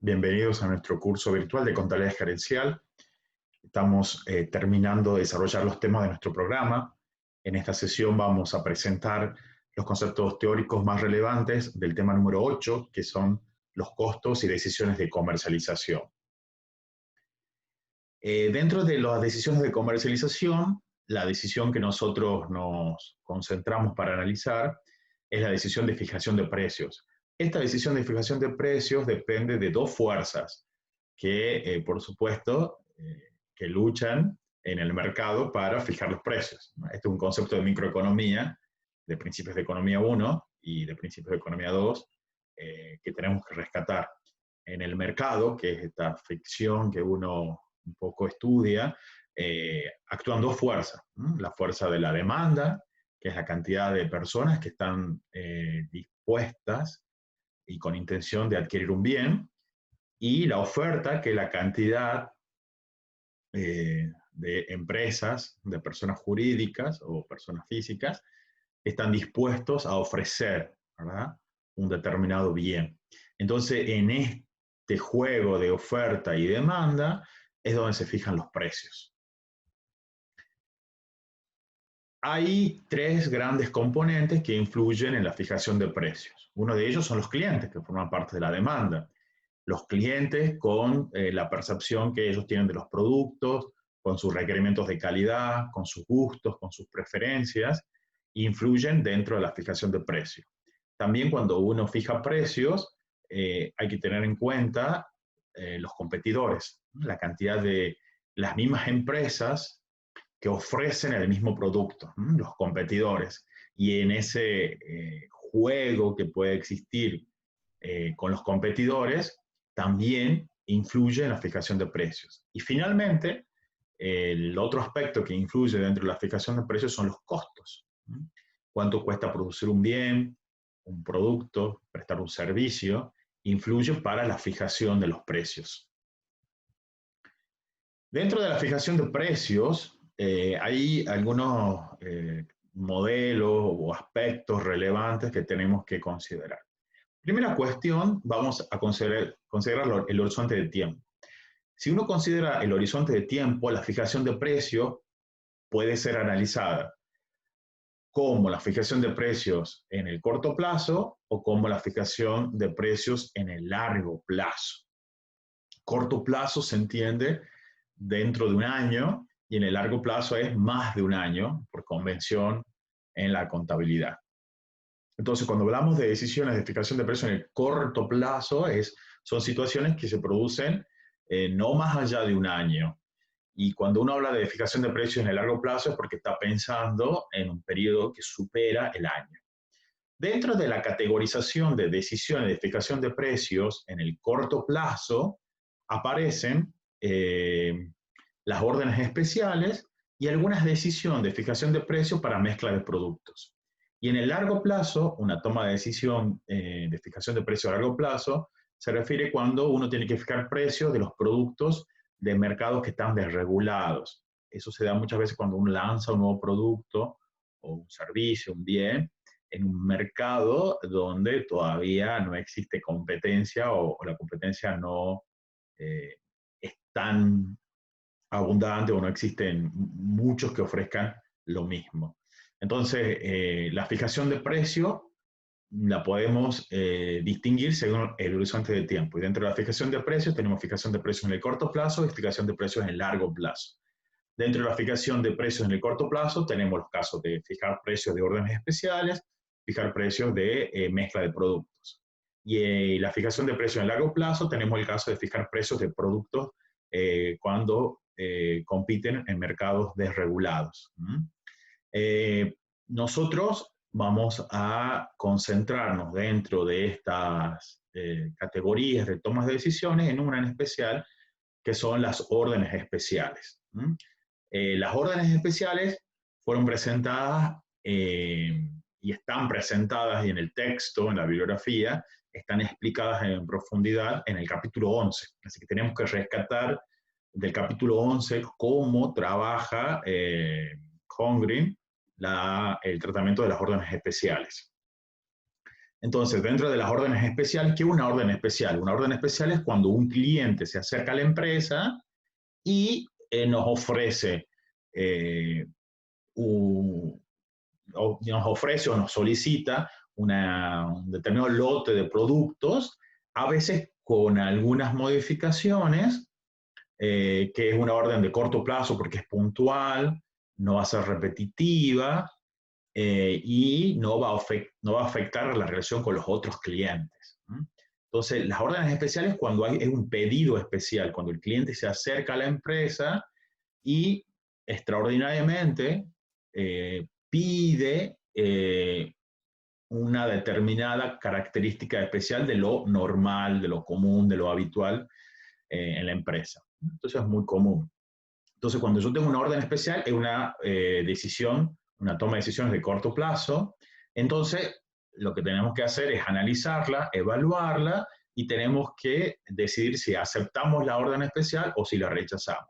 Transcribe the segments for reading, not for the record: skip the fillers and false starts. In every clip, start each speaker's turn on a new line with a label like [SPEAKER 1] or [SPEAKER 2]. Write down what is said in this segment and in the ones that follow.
[SPEAKER 1] Bienvenidos a nuestro curso virtual de Contabilidad Gerencial. Estamos terminando de desarrollar los temas de nuestro programa. En esta sesión vamos a presentar los conceptos teóricos más relevantes del tema número 8, que son los costos y decisiones de comercialización. Dentro de las decisiones de comercialización, la decisión que nosotros nos concentramos para analizar es la decisión de fijación de precios. Esta decisión de fijación de precios depende de dos fuerzas que, por supuesto, que luchan en el mercado para fijar los precios. Este es un concepto de microeconomía, de principios de economía 1 y de principios de economía 2, que tenemos que rescatar. En el mercado, que es esta ficción que uno un poco estudia, actúan dos fuerzas. La fuerza de la demanda, que es la cantidad de personas que están dispuestas y con intención de adquirir un bien, y la oferta, que es la cantidad de empresas, de personas jurídicas o personas físicas, que están dispuestos a ofrecer, ¿verdad?, un determinado bien. Entonces, en este juego de oferta y demanda es donde se fijan los precios. Hay tres grandes componentes que influyen en la fijación de precios. Uno de ellos son los clientes, que forman parte de la demanda. Los clientes con la percepción que ellos tienen de los productos, con sus requerimientos de calidad, con sus gustos, con sus preferencias, influyen dentro de la fijación de precios. También cuando uno fija precios, hay que tener en cuenta los competidores, la cantidad de las mismas empresas que ofrecen el mismo producto, los competidores. Y en ese juego que puede existir con los competidores, también influye en la fijación de precios. Y finalmente, el otro aspecto que influye dentro de la fijación de precios son los costos. Cuánto cuesta producir un bien, un producto, prestar un servicio, influye para la fijación de los precios. Dentro de la fijación de precios, hay algunos modelos o aspectos relevantes que tenemos que considerar. Primera cuestión, vamos a considerar el horizonte de tiempo. Si uno considera el horizonte de tiempo, la fijación de precios puede ser analizada como la fijación de precios en el corto plazo o como la fijación de precios en el largo plazo. Corto plazo se entiende dentro de un año y en el largo plazo es más de un año por convención en la contabilidad. Entonces, cuando hablamos de decisiones de fijación de precios en el corto plazo, son situaciones que se producen no más allá de un año. Y cuando uno habla de fijación de precios en el largo plazo es porque está pensando en un periodo que supera el año. Dentro de la categorización de decisiones de fijación de precios en el corto plazo, aparecen las órdenes especiales y algunas decisiones de fijación de precios para mezcla de productos. Y en el largo plazo, una toma de decisión de fijación de precio a largo plazo se refiere cuando uno tiene que fijar precios de los productos de mercados que están desregulados. Eso se da muchas veces cuando uno lanza un nuevo producto o un servicio, un bien, en un mercado donde todavía no existe competencia o la competencia no es tan abundante o no existen muchos que ofrezcan lo mismo. Entonces, la fijación de precio la podemos distinguir según el horizonte de tiempo. Y dentro de la fijación de precios tenemos fijación de precios en el corto plazo y fijación de precios en el largo plazo. Dentro de la fijación de precios en el corto plazo tenemos los casos de fijar precios de órdenes especiales, fijar precios de mezcla de productos. Y la fijación de precios en el largo plazo tenemos el caso de fijar precios de productos cuando compiten en mercados desregulados. Nosotros vamos a concentrarnos dentro de estas categorías de tomas de decisiones en una en especial, que son las órdenes especiales. Las órdenes especiales fueron presentadas y están presentadas y en el texto, en la bibliografía, están explicadas en profundidad en el capítulo 11. Así que tenemos que rescatar del capítulo 11 cómo trabaja Holmgren el tratamiento de las órdenes especiales. Entonces, dentro de las órdenes especiales, ¿qué es una orden especial? Una orden especial es cuando un cliente se acerca a la empresa y nos ofrece un, nos ofrece o nos solicita un determinado lote de productos, a veces con algunas modificaciones, que es una orden de corto plazo porque es puntual, no va a ser repetitiva y no va a afectar la relación con los otros clientes. Entonces, las órdenes especiales cuando es un pedido especial, cuando el cliente se acerca a la empresa y extraordinariamente pide una determinada característica especial de lo normal, de lo común, de lo habitual en la empresa. Entonces es muy común. Entonces cuando yo tengo una orden especial es una decisión, una toma de decisiones de corto plazo. Entonces lo que tenemos que hacer es analizarla, evaluarla y tenemos que decidir si aceptamos la orden especial o si la rechazamos.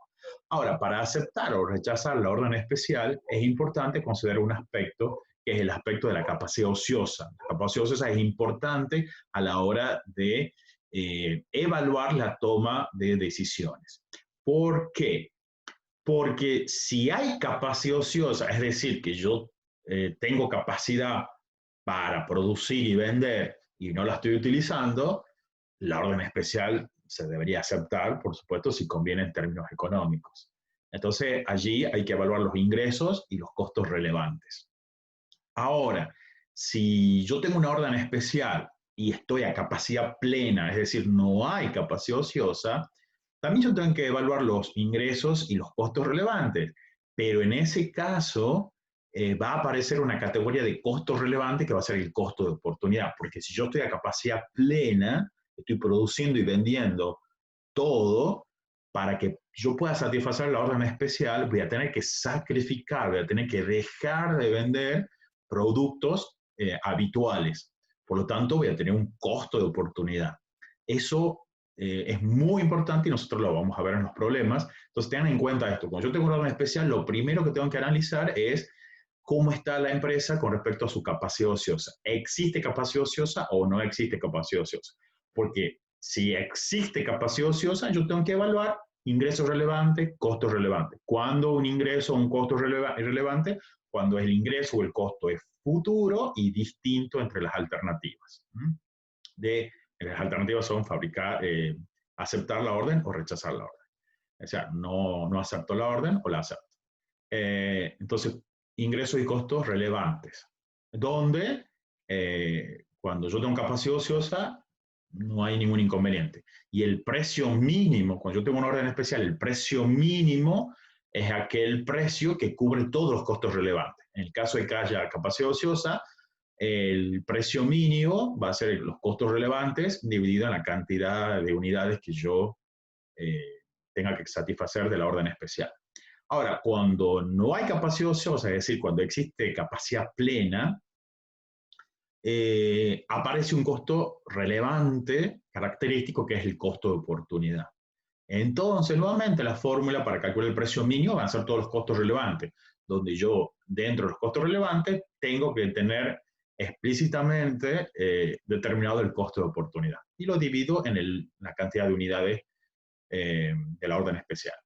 [SPEAKER 1] Ahora, para aceptar o rechazar la orden especial es importante considerar un aspecto que es el aspecto de la capacidad ociosa. La capacidad ociosa es importante a la hora de evaluar la toma de decisiones. ¿Por qué? Porque si hay capacidad ociosa, es decir, que yo tengo capacidad para producir y vender y no la estoy utilizando, la orden especial se debería aceptar, por supuesto, si conviene en términos económicos. Entonces, allí hay que evaluar los ingresos y los costos relevantes. Ahora, si yo tengo una orden especial y estoy a capacidad plena, es decir, no hay capacidad ociosa, también yo tengo que evaluar los ingresos y los costos relevantes. Pero en ese caso, va a aparecer una categoría de costos relevantes que va a ser el costo de oportunidad, porque si yo estoy a capacidad plena, estoy produciendo y vendiendo todo, para que yo pueda satisfacer la orden especial, voy a tener que sacrificar, voy a tener que dejar de vender productos habituales. Por lo tanto, voy a tener un costo de oportunidad. Eso es muy importante y nosotros lo vamos a ver en los problemas. Entonces, tengan en cuenta esto. Cuando yo tengo una orden especial, lo primero que tengo que analizar es cómo está la empresa con respecto a su capacidad ociosa. ¿Existe capacidad ociosa o no existe capacidad ociosa? Porque si existe capacidad ociosa, yo tengo que evaluar ingresos relevantes, costos relevantes. ¿Cuándo un ingreso o un costo es relevante? Cuando el ingreso o el costo es futuro y distinto entre las alternativas. Las alternativas son aceptar la orden o rechazar la orden. O sea, no acepto la orden o la acepto. Entonces, ingresos y costos relevantes, donde cuando yo tengo capacidad ociosa, no hay ningún inconveniente. Y el precio mínimo, cuando yo tengo una orden especial, el precio mínimo es aquel precio que cubre todos los costos relevantes. En el caso de que haya capacidad ociosa, el precio mínimo va a ser los costos relevantes dividido en la cantidad de unidades que yo tenga que satisfacer de la orden especial. Ahora, cuando no hay capacidad ociosa, es decir, cuando existe capacidad plena, aparece un costo relevante, característico, que es el costo de oportunidad. Entonces, nuevamente, la fórmula para calcular el precio mínimo van a ser todos los costos relevantes, donde yo, dentro de los costos relevantes, tengo que tener explícitamente determinado el costo de oportunidad. Y lo divido en la cantidad de unidades de la orden especial.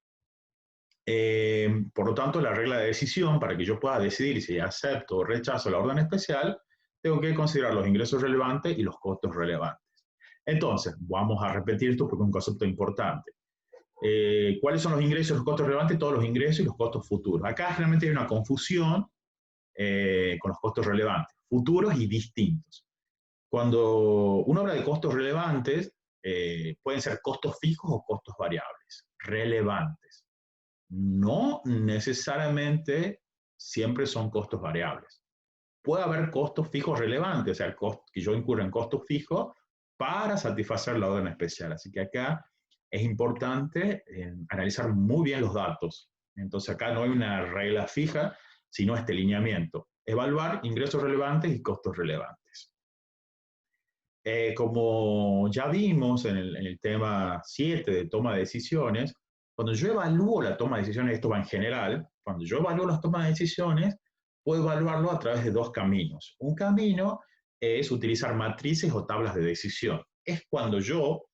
[SPEAKER 1] Por lo tanto, la regla de decisión, para que yo pueda decidir si acepto o rechazo la orden especial, tengo que considerar los ingresos relevantes y los costos relevantes. Entonces, vamos a repetir esto porque es un concepto importante. ¿Cuáles son los ingresos y los costos relevantes? Todos los ingresos y los costos futuros. Acá realmente hay una confusión con los costos relevantes, futuros y distintos. Cuando uno habla de costos relevantes, pueden ser costos fijos o costos variables, relevantes. No necesariamente siempre son costos variables. Puede haber costos fijos relevantes, o sea, que yo incurra en costos fijos para satisfacer la orden especial. Así que acá es importante analizar muy bien los datos. Entonces acá no hay una regla fija, sino este lineamiento. Evaluar ingresos relevantes y costos relevantes. Como ya vimos en el tema 7 de toma de decisiones, cuando yo evalúo la toma de decisiones, esto va en general, cuando yo evalúo las tomas de decisiones, puedo evaluarlo a través de dos caminos. Un camino es utilizar matrices o tablas de decisión. Es cuando yo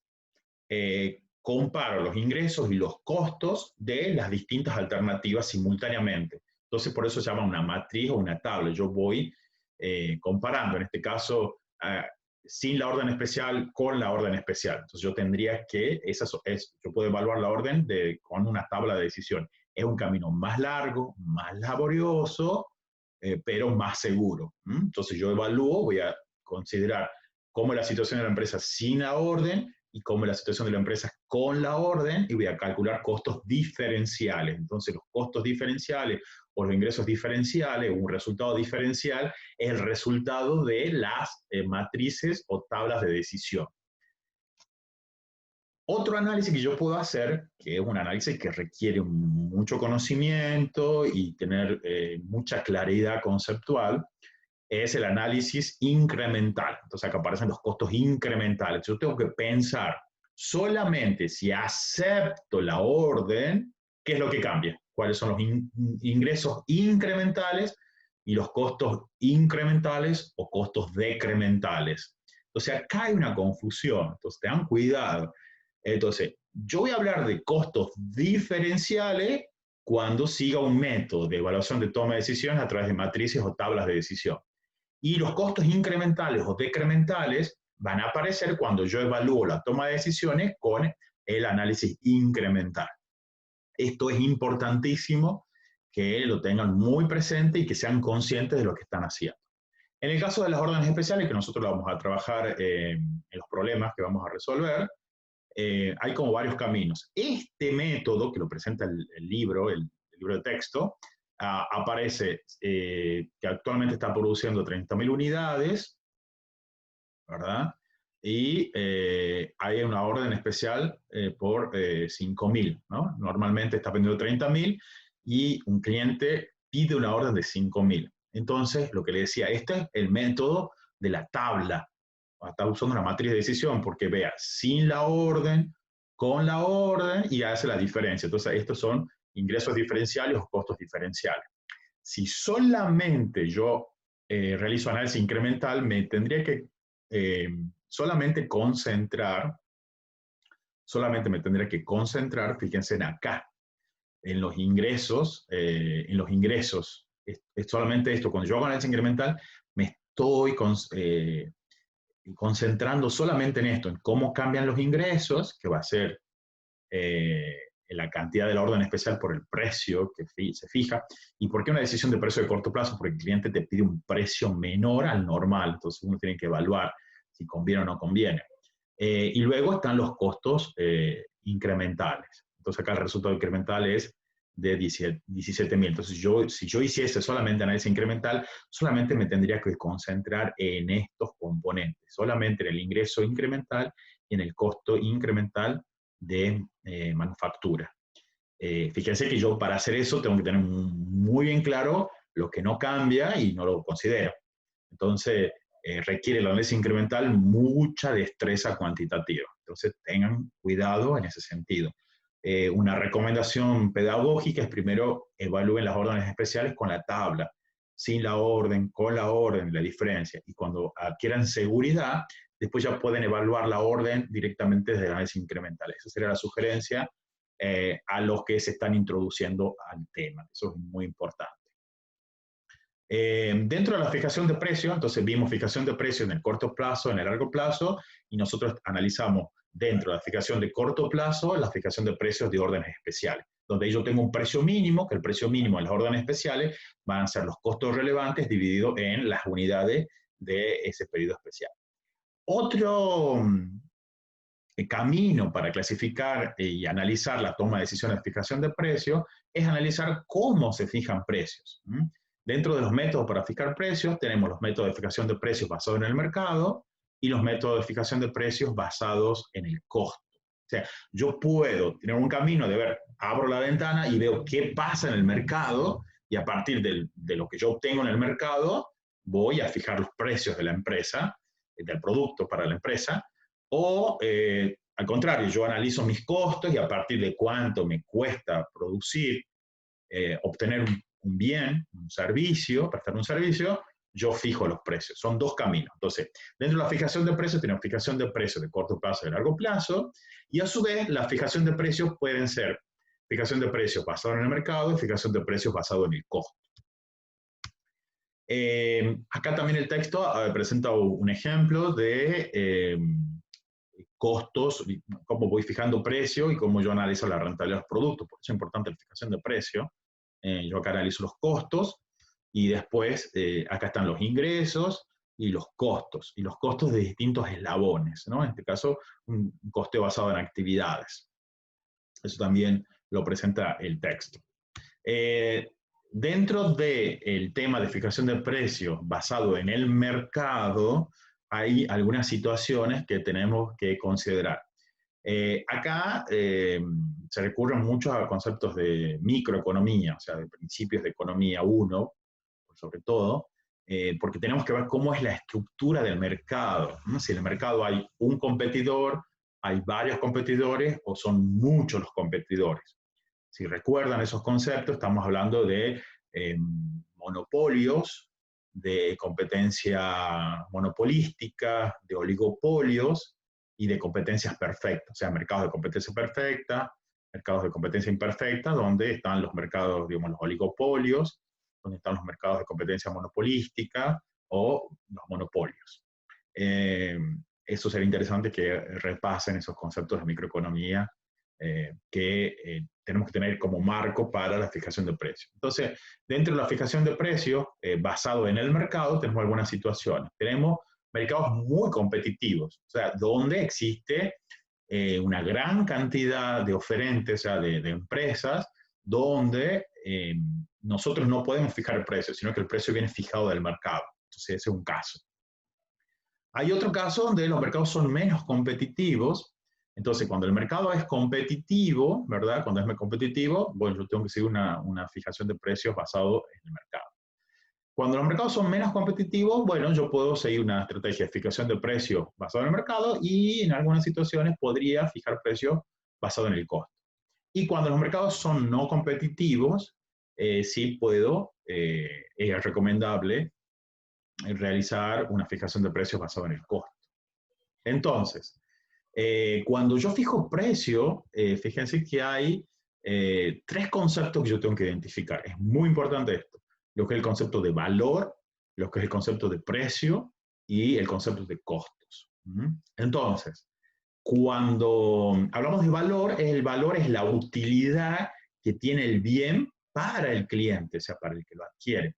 [SPEAKER 1] comparo los ingresos y los costos de las distintas alternativas simultáneamente. Entonces, por eso se llama una matriz o una tabla. Yo voy comparando, en este caso, sin la orden especial con la orden especial. Entonces, yo tendría que, yo puedo evaluar la orden con una tabla de decisión. Es un camino más largo, más laborioso, pero más seguro. Entonces, yo evalúo, voy a considerar cómo es la situación de la empresa sin la orden y cómo es la situación de la empresa con la orden, y voy a calcular costos diferenciales. Entonces, los costos diferenciales o los ingresos diferenciales, un resultado diferencial, es el resultado de las matrices o tablas de decisión. Otro análisis que yo puedo hacer, que es un análisis que requiere mucho conocimiento y tener mucha claridad conceptual, es el análisis incremental. Entonces acá aparecen los costos incrementales. Yo tengo que pensar solamente si acepto la orden, ¿qué es lo que cambia? ¿Cuáles son los ingresos incrementales y los costos incrementales o costos decrementales? Entonces acá hay una confusión. Entonces tengan cuidado. Entonces, yo voy a hablar de costos diferenciales cuando siga un método de evaluación de toma de decisiones a través de matrices o tablas de decisión. Y los costos incrementales o decrementales van a aparecer cuando yo evalúo la toma de decisiones con el análisis incremental. Esto es importantísimo que lo tengan muy presente y que sean conscientes de lo que están haciendo. En el caso de las órdenes especiales, que nosotros vamos a trabajar en los problemas que vamos a resolver, hay como varios caminos. Este método, que lo presenta el libro de texto, aparece que actualmente está produciendo 30.000 unidades, ¿verdad? Y hay una orden especial por 5.000, ¿no? Normalmente está vendiendo 30.000 y un cliente pide una orden de 5.000. Entonces, lo que le decía, este es el método de la tabla. Está usando una matriz de decisión porque vea sin la orden, con la orden y hace la diferencia. Entonces, estos son ingresos diferenciales o costos diferenciales. Si solamente yo realizo análisis incremental, me tendría que solamente me tendría que concentrar, fíjense en acá, en los ingresos, es solamente esto. Cuando yo hago análisis incremental, me estoy concentrando solamente en esto, en cómo cambian los ingresos, que va a ser la cantidad de la orden especial por el precio que se fija. ¿Y por qué una decisión de precio de corto plazo? Porque el cliente te pide un precio menor al normal, entonces uno tiene que evaluar si conviene o no conviene. Y luego están los costos incrementales. Entonces acá el resultado incremental es de 17.000. Entonces si yo hiciese solamente análisis incremental, solamente me tendría que concentrar en estos componentes, solamente en el ingreso incremental y en el costo incremental de manufactura. Fíjense que yo para hacer eso tengo que tener muy bien claro lo que no cambia y no lo considero. Entonces, requiere el análisis incremental mucha destreza cuantitativa. Entonces, tengan cuidado en ese sentido. Una recomendación pedagógica es primero evalúen las órdenes especiales con la tabla, sin la orden, con la orden, la diferencia. Y cuando adquieran seguridad, después ya pueden evaluar la orden directamente desde el análisis incremental. Esa sería la sugerencia a los que se están introduciendo al tema. Eso es muy importante. Dentro de la fijación de precios, entonces vimos fijación de precios en el corto plazo, en el largo plazo, y nosotros analizamos dentro de la fijación de corto plazo la fijación de precios de órdenes especiales, donde yo tengo un precio mínimo, que el precio mínimo en las órdenes especiales van a ser los costos relevantes divididos en las unidades de ese pedido especial. Otro camino para clasificar y analizar la toma de decisiones de fijación de precios es analizar cómo se fijan precios. Dentro de los métodos para fijar precios tenemos los métodos de fijación de precios basados en el mercado y los métodos de fijación de precios basados en el costo. O sea, yo puedo tener un camino de ver, abro la ventana y veo qué pasa en el mercado y a partir de lo que yo obtengo en el mercado voy a fijar los precios de la empresa, del producto para la empresa, o al contrario, yo analizo mis costos y a partir de cuánto me cuesta producir, obtener un bien, un servicio, prestar un servicio, yo fijo los precios. Son dos caminos. Entonces, dentro de la fijación de precios tenemos fijación de precios de corto plazo y de largo plazo, y a su vez la fijación de precios pueden ser fijación de precios basada en el mercado y fijación de precios basado en el costo. Acá también el texto presenta un ejemplo de costos, cómo voy fijando precio y cómo yo analizo la rentabilidad de los productos. Por eso es importante la fijación de precio. Yo acá analizo los costos y después acá están los ingresos y los costos de distintos eslabones, ¿no? En este caso, un coste basado en actividades. Eso también lo presenta el texto. Dentro del tema de fijación de precios basado en el mercado, hay algunas situaciones que tenemos que considerar. Acá se recurren mucho a conceptos de microeconomía, o sea, de principios de economía 1, sobre todo, porque tenemos que ver cómo es la estructura del mercado, ¿no? Si en el mercado hay un competidor, hay varios competidores o son muchos los competidores. Si recuerdan esos conceptos, estamos hablando de monopolios, de competencia monopolística, de oligopolios y de competencias perfectas, o sea, mercados de competencia perfecta, mercados de competencia imperfecta, donde están los mercados, digamos, los oligopolios, donde están los mercados de competencia monopolística o los monopolios. Eso sería interesante que repasen esos conceptos de microeconomía que tenemos que tener como marco para la fijación de precios. Entonces, dentro de la fijación de precios, basado en el mercado, tenemos algunas situaciones. Tenemos mercados muy competitivos, o sea, donde existe una gran cantidad de oferentes, o sea, de empresas, donde nosotros no podemos fijar el precio, sino que el precio viene fijado del mercado. Entonces, ese es un caso. Hay otro caso donde los mercados son menos competitivos. Entonces, cuando el mercado es competitivo, ¿verdad? Cuando es competitivo, bueno, yo tengo que seguir una fijación de precios basado en el mercado. Cuando los mercados son menos competitivos, bueno, yo puedo seguir una estrategia de fijación de precios basado en el mercado y en algunas situaciones podría fijar precios basado en el costo. Y cuando los mercados son no competitivos, sí puedo, es recomendable realizar una fijación de precios basado en el costo. Entonces, cuando yo fijo precio, fíjense que hay tres conceptos que yo tengo que identificar. Es muy importante esto. Lo que es el concepto de valor, lo que es el concepto de precio y el concepto de costos. Entonces, cuando hablamos de valor, el valor es la utilidad que tiene el bien para el cliente, o sea, para el que lo adquiere.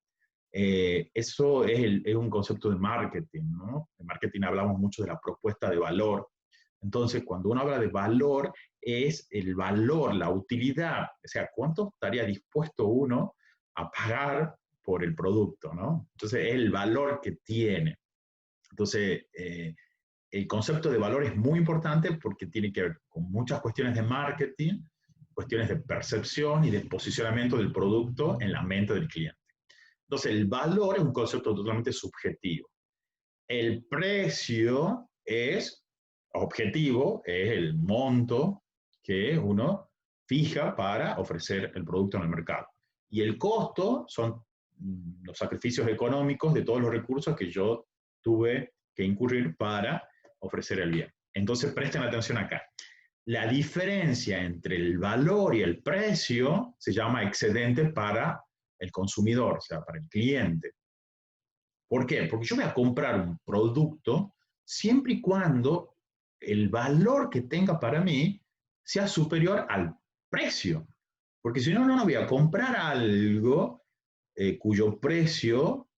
[SPEAKER 1] Eso es un concepto de marketing, ¿no? En marketing hablamos mucho de la propuesta de valor. Entonces, cuando uno habla de valor, es el valor, la utilidad, o sea, cuánto estaría dispuesto uno a pagar por el producto, ¿no? Entonces, es el valor que tiene. Entonces, el concepto de valor es muy importante porque tiene que ver con muchas cuestiones de marketing, cuestiones de percepción y de posicionamiento del producto en la mente del cliente. Entonces, el valor es un concepto totalmente subjetivo. El precio es objetivo, es el monto que uno fija para ofrecer el producto en el mercado. Y el costo son los sacrificios económicos de todos los recursos que yo tuve que incurrir para ofrecer el bien. Entonces, presten atención acá. La diferencia entre el valor y el precio se llama excedente para el consumidor, o sea, para el cliente. ¿Por qué? Porque yo voy a comprar un producto siempre y cuando el valor que tenga para mí sea superior al precio. Porque si no, no voy a comprar algo cuyo precio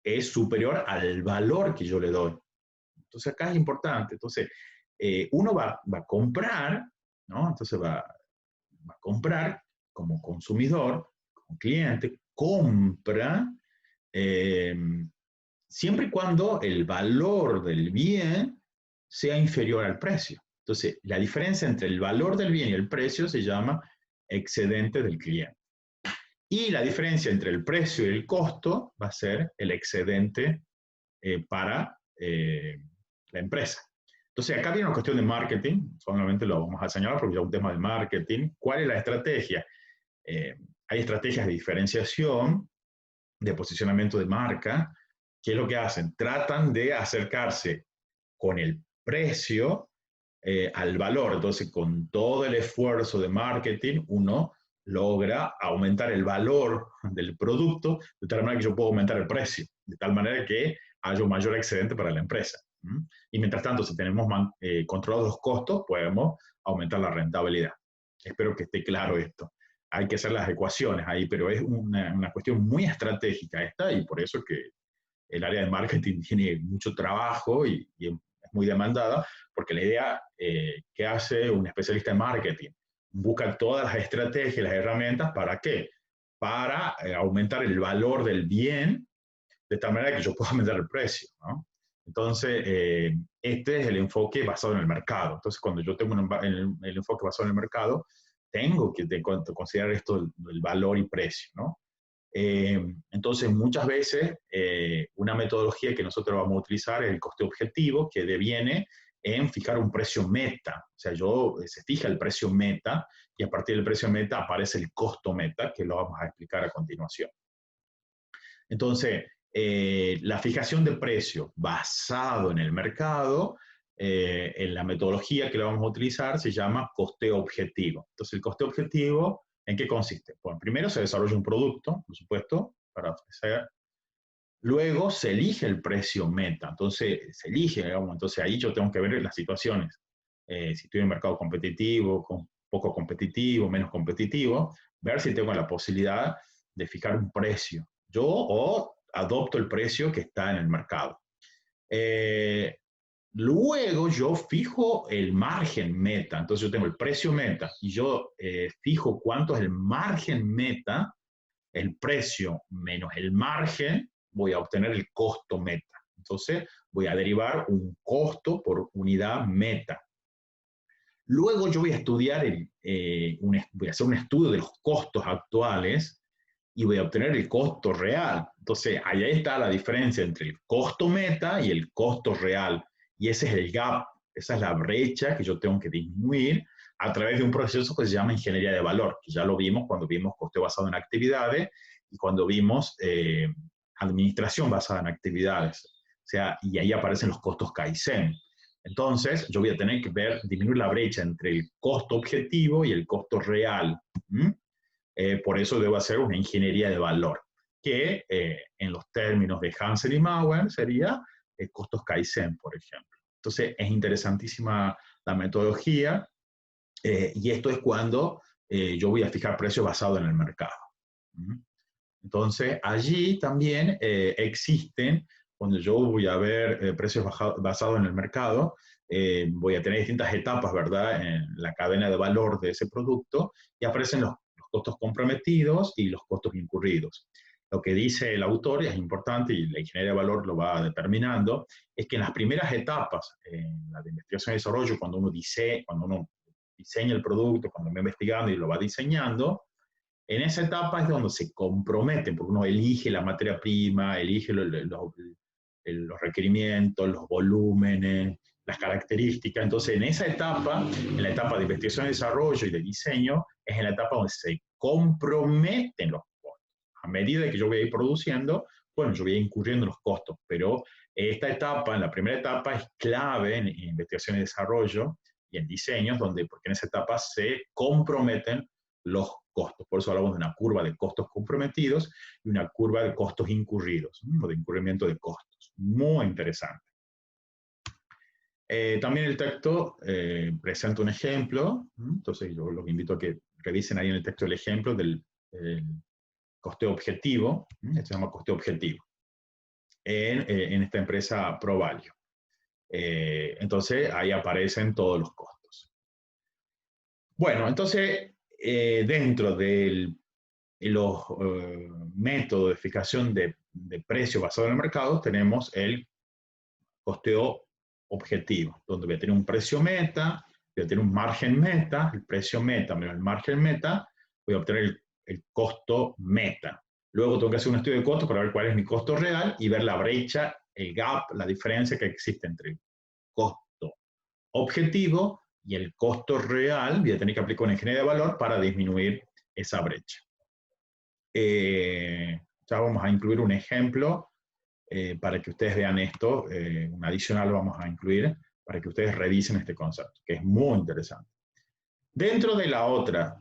[SPEAKER 1] es superior al valor que yo le doy. Entonces acá es importante. Entonces, uno va a comprar, ¿no? Entonces va a comprar como consumidor, como cliente, compra siempre y cuando el valor del bien sea inferior al precio. Entonces, la diferencia entre el valor del bien y el precio se llama excedente del cliente. Y la diferencia entre el precio y el costo va a ser el excedente para la empresa. Entonces, acá viene una cuestión de marketing, solamente lo vamos a señalar porque ya es un tema de marketing. ¿Cuál es la estrategia? Hay estrategias de diferenciación, de posicionamiento de marca, ¿qué es lo que hacen? Tratan de acercarse con el precio al valor. Entonces, con todo el esfuerzo de marketing, uno logra aumentar el valor del producto de tal manera que yo puedo aumentar el precio, de tal manera que haya un mayor excedente para la empresa. Y mientras tanto, si tenemos controlados los costos, podemos aumentar la rentabilidad. Espero que esté claro esto. Hay que hacer las ecuaciones ahí, pero es una cuestión muy estratégica esta, y por eso es que el área de marketing tiene mucho trabajo y es muy demandada, porque la idea que hace un especialista en marketing, busca todas las estrategias, las herramientas, ¿para qué? Para aumentar el valor del bien, de tal manera que yo pueda aumentar el precio, ¿no? Entonces, este es el enfoque basado en el mercado. Entonces, cuando yo tengo el enfoque basado en el mercado, tengo que considerar esto, el valor y precio, ¿no? Entonces, muchas veces, una metodología que nosotros vamos a utilizar es el coste objetivo, que deviene en fijar un precio meta. O sea, se fija el precio meta y a partir del precio meta aparece el costo meta, que lo vamos a explicar a continuación. Entonces, la fijación de precio basado en el mercado, en la metodología que lo vamos a utilizar, se llama costeo objetivo. Entonces, el costeo objetivo, ¿en qué consiste? Bueno, primero se desarrolla un producto, por supuesto, para ofrecer. Luego se elige el precio meta. Entonces, se elige, digamos, entonces ahí yo tengo que ver las situaciones. Si estoy en un mercado competitivo, poco competitivo, menos competitivo, ver si tengo la posibilidad de fijar un precio. Yo o adopto el precio que está en el mercado. Luego yo fijo el margen meta. Entonces yo tengo el precio meta y yo fijo cuánto es el margen meta, el precio menos el margen, voy a obtener el costo meta. Entonces voy a derivar un costo por unidad meta. Luego yo voy a estudiar, voy a hacer un estudio de los costos actuales y voy a obtener el costo real. Entonces, ahí está la diferencia entre el costo meta y el costo real. Y ese es el gap, esa es la brecha que yo tengo que disminuir a través de un proceso que se llama ingeniería de valor, que ya lo vimos cuando vimos coste basado en actividades y cuando vimos administración basada en actividades. O sea, y ahí aparecen los costos Kaizen. Entonces, yo voy a tener que disminuir la brecha entre el costo objetivo y el costo real. Por eso debo hacer una ingeniería de valor, que en los términos de Hansen y Mauer sería costos Kaizen, por ejemplo. Entonces, es interesantísima la metodología, y esto es cuando yo voy a fijar precios basados en el mercado. Entonces, allí también existen, cuando yo voy a ver precios basados en el mercado, voy a tener distintas etapas, ¿verdad?, en la cadena de valor de ese producto, y aparecen los costos comprometidos y los costos incurridos. Lo que dice el autor, y es importante, y la ingeniería de valor lo va determinando, es que en las primeras etapas, en la de investigación y desarrollo, cuando uno diseña el producto, cuando va investigando y lo va diseñando, en esa etapa es donde se comprometen, porque uno elige la materia prima, elige los requerimientos, los volúmenes, las características. Entonces, en esa etapa, en la etapa de investigación y desarrollo y de diseño, es en la etapa donde se comprometen los costos. A medida que yo voy a ir produciendo, bueno, yo voy a ir incurriendo en los costos, pero esta etapa, en la primera etapa, es clave en investigación y desarrollo y en diseños, porque en esa etapa se comprometen los costos. Por eso hablamos de una curva de costos comprometidos y una curva de costos incurridos, o de incurrimiento de costos. Muy interesante. También el texto presenta un ejemplo, entonces yo los invito a que revisen ahí en el texto el ejemplo del costeo objetivo, se llama costeo objetivo, en esta empresa ProValue. Entonces ahí aparecen todos los costos. Bueno, entonces dentro de los métodos de fijación de precio basado en el mercado tenemos el costeo objetivo, donde voy a tener un precio meta, voy a tener un margen meta, el precio meta menos el margen meta, voy a obtener el costo meta. Luego tengo que hacer un estudio de costo para ver cuál es mi costo real y ver la brecha, el gap, la diferencia que existe entre el costo objetivo y el costo real. Voy a tener que aplicar una ingeniería de valor para disminuir esa brecha. Ya vamos a incluir un ejemplo para que ustedes vean esto. Un adicional lo vamos a incluir para que ustedes revisen este concepto, que es muy interesante. Dentro de la otra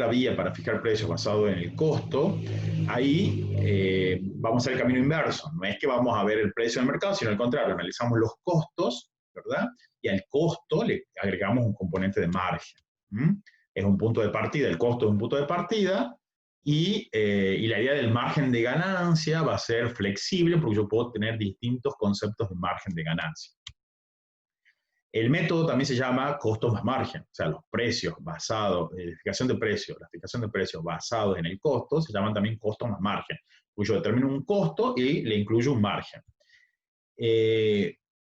[SPEAKER 1] vía para fijar precios basado en el costo, ahí vamos a hacer el camino inverso. No es que vamos a ver el precio del mercado, sino al contrario, analizamos los costos, ¿verdad? Y al costo le agregamos un componente de margen. Es un punto de partida, el costo es un punto de partida, y la idea del margen de ganancia va a ser flexible porque yo puedo tener distintos conceptos de margen de ganancia. El método también se llama costo más margen, o sea, los precios basados, la fijación de precios basados en el costo se llaman también costo más margen, cuyo determino un costo y le incluyo un margen.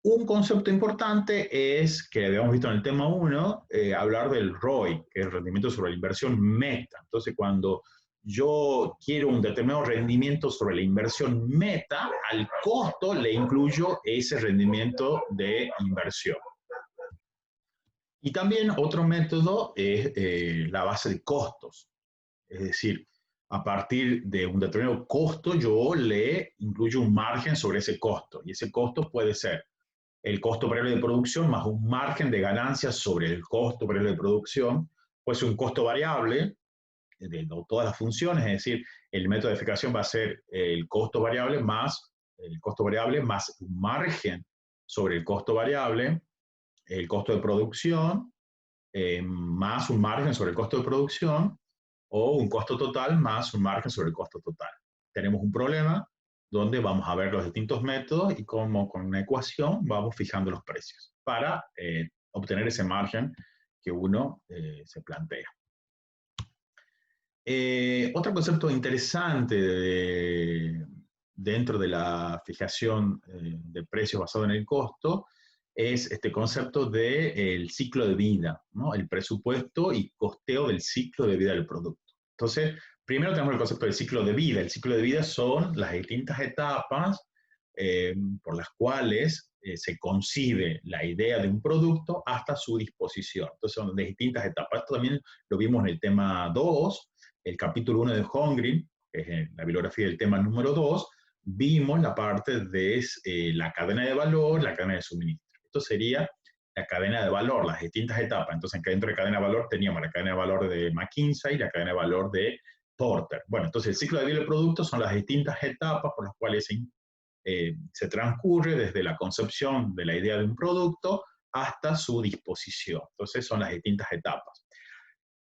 [SPEAKER 1] Un concepto importante es, que habíamos visto en el tema 1, hablar del ROI, que es el rendimiento sobre la inversión meta. Entonces, cuando yo quiero un determinado rendimiento sobre la inversión meta, al costo le incluyo ese rendimiento de inversión. Y también otro método es la base de costos. Es decir, a partir de un determinado costo, yo le incluyo un margen sobre ese costo. Y ese costo puede ser el costo variable de producción más un margen de ganancias sobre el costo variable de producción. Puede ser un costo variable de todas las funciones, es decir, el método de fijación va a ser el costo variable más un margen sobre el costo variable, el costo de producción, más un margen sobre el costo de producción, o un costo total más un margen sobre el costo total. Tenemos un problema donde vamos a ver los distintos métodos y cómo con una ecuación vamos fijando los precios para obtener ese margen que uno se plantea. Otro concepto interesante dentro de la fijación de precios basado en el costo es este concepto del ciclo de vida, ¿no? El presupuesto y costeo del ciclo de vida del producto. Entonces, primero tenemos el concepto del ciclo de vida. El ciclo de vida son las distintas etapas por las cuales se concibe la idea de un producto hasta su disposición. Entonces, son de distintas etapas. Esto también lo vimos en el tema 2, el capítulo 1 de Holmgren, que es la bibliografía del tema número 2, vimos la parte de la cadena de valor, la cadena de suministro. Esto sería la cadena de valor, las distintas etapas. Entonces, dentro de la cadena de valor teníamos la cadena de valor de McKinsey y la cadena de valor de Porter. Bueno, entonces el ciclo de vida del producto son las distintas etapas por las cuales se transcurre desde la concepción de la idea de un producto hasta su disposición. Entonces, son las distintas etapas.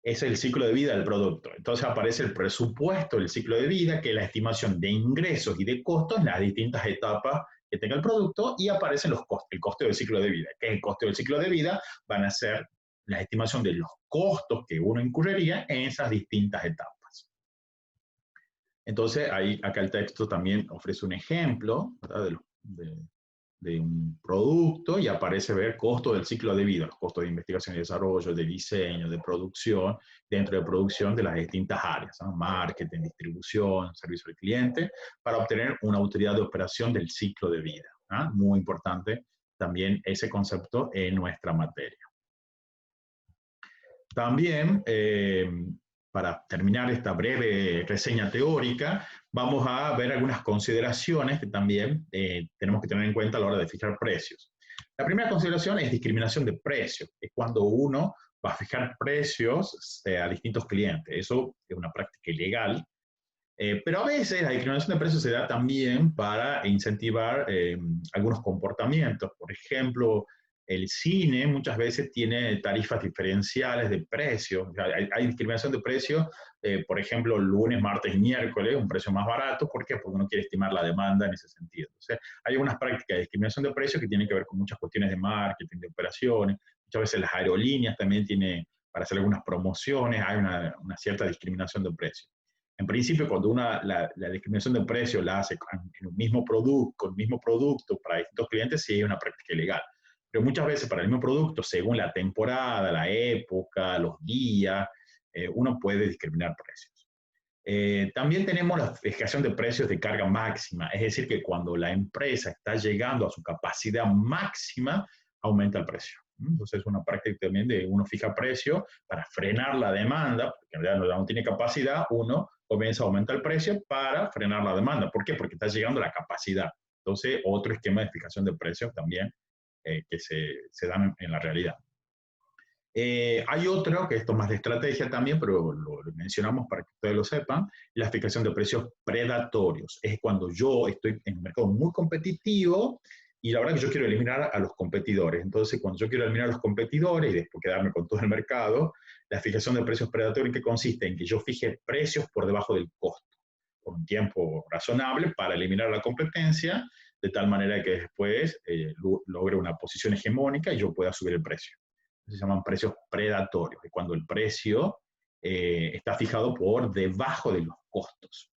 [SPEAKER 1] Es el ciclo de vida del producto. Entonces aparece el presupuesto del ciclo de vida, que es la estimación de ingresos y de costos en las distintas etapas que tenga el producto, y aparecen los costos, el costo del ciclo de vida. ¿Qué es el costo del ciclo de vida? Van a ser la estimación de los costos que uno incurriría en esas distintas etapas. Entonces, acá el texto también ofrece un ejemplo, ¿verdad?, de un producto, y aparece ver costo del ciclo de vida, los costos de investigación y desarrollo, de diseño, de producción, dentro de producción de las distintas áreas, ¿no? Marketing, distribución, servicio al cliente, para obtener una utilidad de operación del ciclo de vida, ¿no? Muy importante también ese concepto en nuestra materia. También, para terminar esta breve reseña teórica, vamos a ver algunas consideraciones que también tenemos que tener en cuenta a la hora de fijar precios. La primera consideración es discriminación de precios. Es cuando uno va a fijar precios a distintos clientes. Eso es una práctica ilegal. Pero a veces la discriminación de precios se da también para incentivar algunos comportamientos. Por ejemplo, el cine muchas veces tiene tarifas diferenciales de precios. O sea, hay discriminación de precios, por ejemplo, lunes, martes y miércoles, un precio más barato. ¿Por qué? Porque uno quiere estimar la demanda en ese sentido. O sea, hay unas prácticas de discriminación de precios que tienen que ver con muchas cuestiones de marketing, de operaciones. Muchas veces las aerolíneas también tienen, para hacer algunas promociones, hay una cierta discriminación de precios. En principio, cuando la discriminación de precio la hace en un mismo producto, con el mismo producto para distintos clientes, sí es una práctica ilegal. Pero muchas veces para el mismo producto, según la temporada, la época, los días, uno puede discriminar precios. También tenemos la fijación de precios de carga máxima, es decir, que cuando la empresa está llegando a su capacidad máxima, aumenta el precio. Entonces es una práctica también de uno fija precio para frenar la demanda, porque en realidad no tiene capacidad, uno comienza a aumentar el precio para frenar la demanda. ¿Por qué? Porque está llegando la capacidad. Entonces, otro esquema de fijación de precios también que se dan en la realidad. Hay otro, que esto es más de estrategia también, pero lo mencionamos para que ustedes lo sepan, la fijación de precios predatorios. Es cuando yo estoy en un mercado muy competitivo y la verdad que yo quiero eliminar a los competidores. Entonces, cuando yo quiero eliminar a los competidores y después quedarme con todo el mercado, la fijación de precios predatorios, ¿en qué consiste? En que yo fije precios por debajo del costo, por un tiempo razonable, para eliminar la competencia, de tal manera que después logre una posición hegemónica y yo pueda subir el precio. Se llaman precios predatorios, que cuando el precio está fijado por debajo de los costos.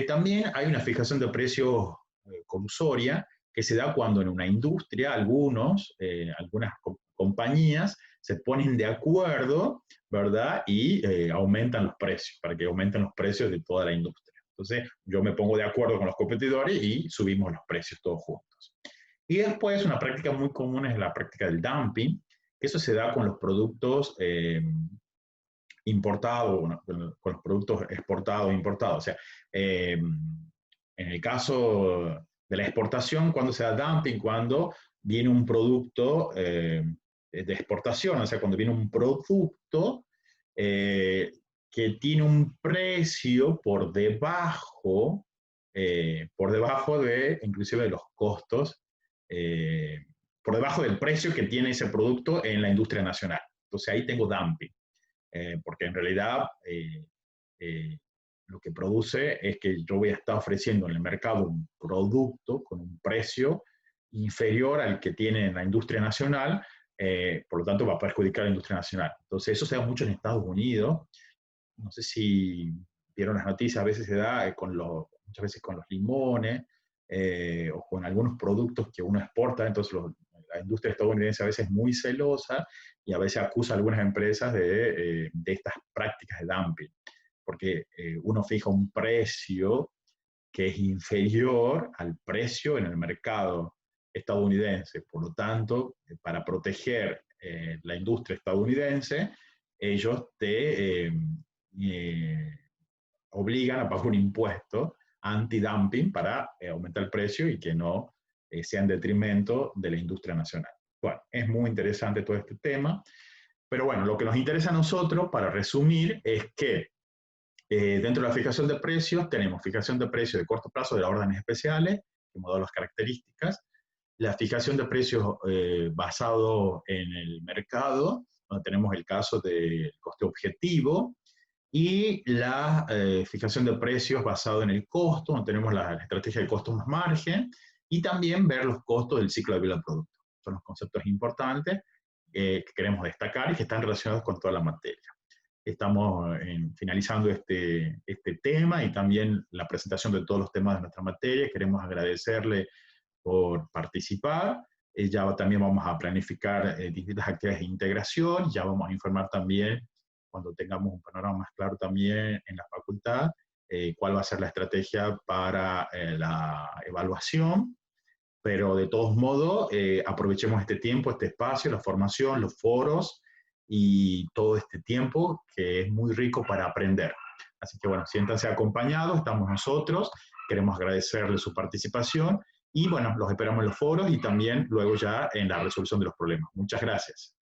[SPEAKER 1] También hay una fijación de precios colusoria que se da cuando en una industria algunas compañías se ponen de acuerdo, ¿verdad? Y aumentan los precios, para que aumenten los precios de toda la industria. Entonces, yo me pongo de acuerdo con los competidores y subimos los precios todos juntos. Y después, una práctica muy común es la práctica del dumping, que eso se da con los productos importados, bueno, con los productos exportados e importados. O sea, en el caso de la exportación, cuando se da dumping, cuando viene un producto de exportación, o sea, cuando viene un producto que tiene un precio por debajo de, inclusive, de los costos, por debajo del precio que tiene ese producto en la industria nacional. Entonces ahí tengo dumping, porque en realidad lo que produce es que yo voy a estar ofreciendo en el mercado un producto con un precio inferior al que tiene en la industria nacional, por lo tanto va a perjudicar a la industria nacional. Entonces eso se da mucho en Estados Unidos. No sé si vieron las noticias, a veces se da muchas veces con los limones o con algunos productos que uno exporta, entonces la industria estadounidense a veces es muy celosa y a veces acusa a algunas empresas de estas prácticas de dumping, porque uno fija un precio que es inferior al precio en el mercado estadounidense. Por lo tanto, para proteger la industria estadounidense, ellos te obligan a pagar un impuesto anti-dumping para aumentar el precio y que no sea en detrimento de la industria nacional. Bueno, es muy interesante todo este tema, pero bueno, lo que nos interesa a nosotros, para resumir, es que dentro de la fijación de precios tenemos fijación de precios de corto plazo de las órdenes especiales, que hemos dado las características, la fijación de precios basado en el mercado, donde tenemos el caso del coste objetivo, y la fijación de precios basado en el costo, donde tenemos la estrategia de costo más margen, y también ver los costos del ciclo de vida del producto. Son los conceptos importantes que queremos destacar y que están relacionados con toda la materia. Estamos finalizando este tema y también la presentación de todos los temas de nuestra materia. Queremos agradecerle por participar. Ya también vamos a planificar distintas actividades de integración. Ya vamos a informar también, cuando tengamos un panorama más claro también en la facultad, cuál va a ser la estrategia para la evaluación. Pero de todos modos, aprovechemos este tiempo, este espacio, la formación, los foros y todo este tiempo que es muy rico para aprender. Así que bueno, siéntanse acompañados, estamos nosotros, queremos agradecerles su participación y bueno, los esperamos en los foros y también luego ya en la resolución de los problemas. Muchas gracias.